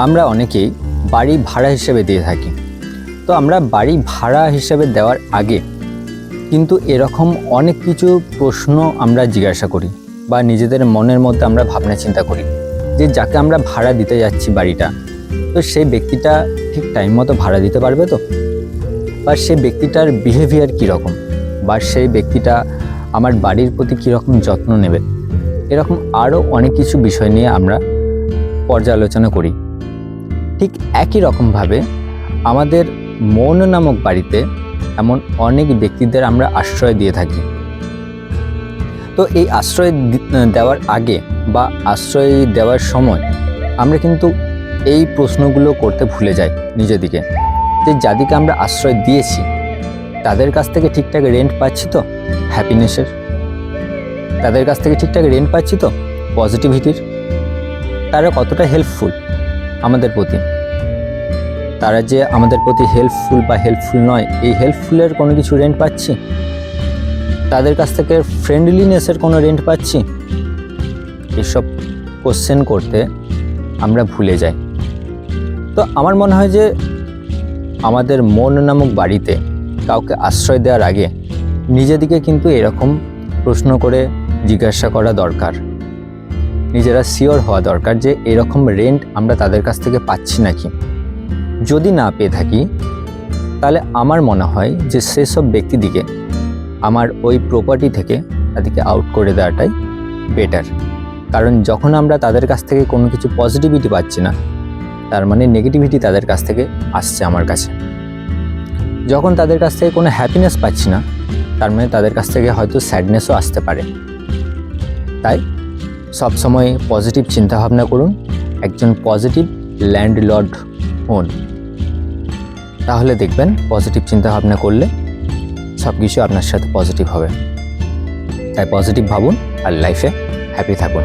আমরা অনেকেই বাড়ি ভাড়া হিসেবে দিয়ে থাকি। তো আমরা বাড়ি ভাড়া হিসেবে দেওয়ার আগে কিন্তু এরকম অনেক কিছু প্রশ্ন আমরা জিজ্ঞাসা করি বা নিজেদের মনের মধ্যে আমরা ভাবনা চিন্তা করি যে যাকে আমরা ভাড়া দিতে যাচ্ছি বাড়িটা, তো সেই ব্যক্তিটা ঠিক টাইম মতো ভাড়া দিতে পারবে তো, বা সেই ব্যক্তিটার বিহেভিয়ার কীরকম, বা সেই ব্যক্তিটা আমার বাড়ির প্রতি কীরকম যত্ন নেবে। এরকম আরও অনেক কিছু বিষয় নিয়ে আমরা পর্যালোচনা করি। ঠিক একই রকমভাবে আমাদের মন নামক বাড়িতে এমন অনেক ব্যক্তিদের আমরা আশ্রয় দিয়ে থাকি। তো এই আশ্রয় দেওয়ার আগে বা আশ্রয় দেওয়ার সময় আমরা কিন্তু এই প্রশ্নগুলো করতে ভুলে যাই নিজেদিকে, যে যাদেরকে আমরা আশ্রয় দিয়েছি তাদের কাছ থেকে ঠিকঠাক রেন্ট পাচ্ছি তো হ্যাপিনেসের, তাদের কাছ থেকে ঠিকঠাক রেন্ট পাচ্ছি তো পজিটিভিটির, তারা কতটা হেল্পফুল আমাদের প্রতি, তারা যে আমাদের প্রতি হেল্পফুল বা হেল্পফুল নয় এই হেল্পফুলের কোনো কিছু রেন্ট পাচ্ছি, তাদের কাছ থেকে ফ্রেন্ডলিনেসের কোনো রেন্ট পাচ্ছি। এসব কোশ্চেন করতে আমরা ভুলে যাই। তো আমার মনে হয় যে আমাদের মন নামক বাড়িতে কাউকে আশ্রয় দেওয়ার আগে নিজেদিকে কিন্তু এরকম প্রশ্ন করে জিজ্ঞাসা করা দরকার, নিজেরা শিওর হওয়া দরকার যে এরকম রেন্ট আমরা তাদের কাছ থেকে পাচ্ছি নাকি। যদি না পেয়ে থাকি তাহলে আমার মনে হয় যে সেসব ব্যক্তিদিকে আমার ওই প্রপার্টি থেকে তাদেরকে আউট করে দেওয়াটাই বেটার। কারণ যখন আমরা তাদের কাছ থেকে কোনো কিছু পজিটিভিটি পাচ্ছি না, তার মানে নেগেটিভিটি তাদের কাছ থেকে আসছে আমার কাছে। যখন তাদের কাছ থেকে কোনো হ্যাপিনেস পাচ্ছি না, তার মানে তাদের কাছ থেকে হয়তো স্যাডনেসও আসতে পারে। তাই সবসময় পজিটিভ চিন্তাভাবনা করুন, একজন পজিটিভ ল্যান্ডলর্ড হন, তাহলে দেখবেন পজিটিভ চিন্তাভাবনা করলে সব কিছু আপনার সাথে পজিটিভ হবে। তাই পজিটিভ ভাবুন আর লাইফে হ্যাপি থাকুন।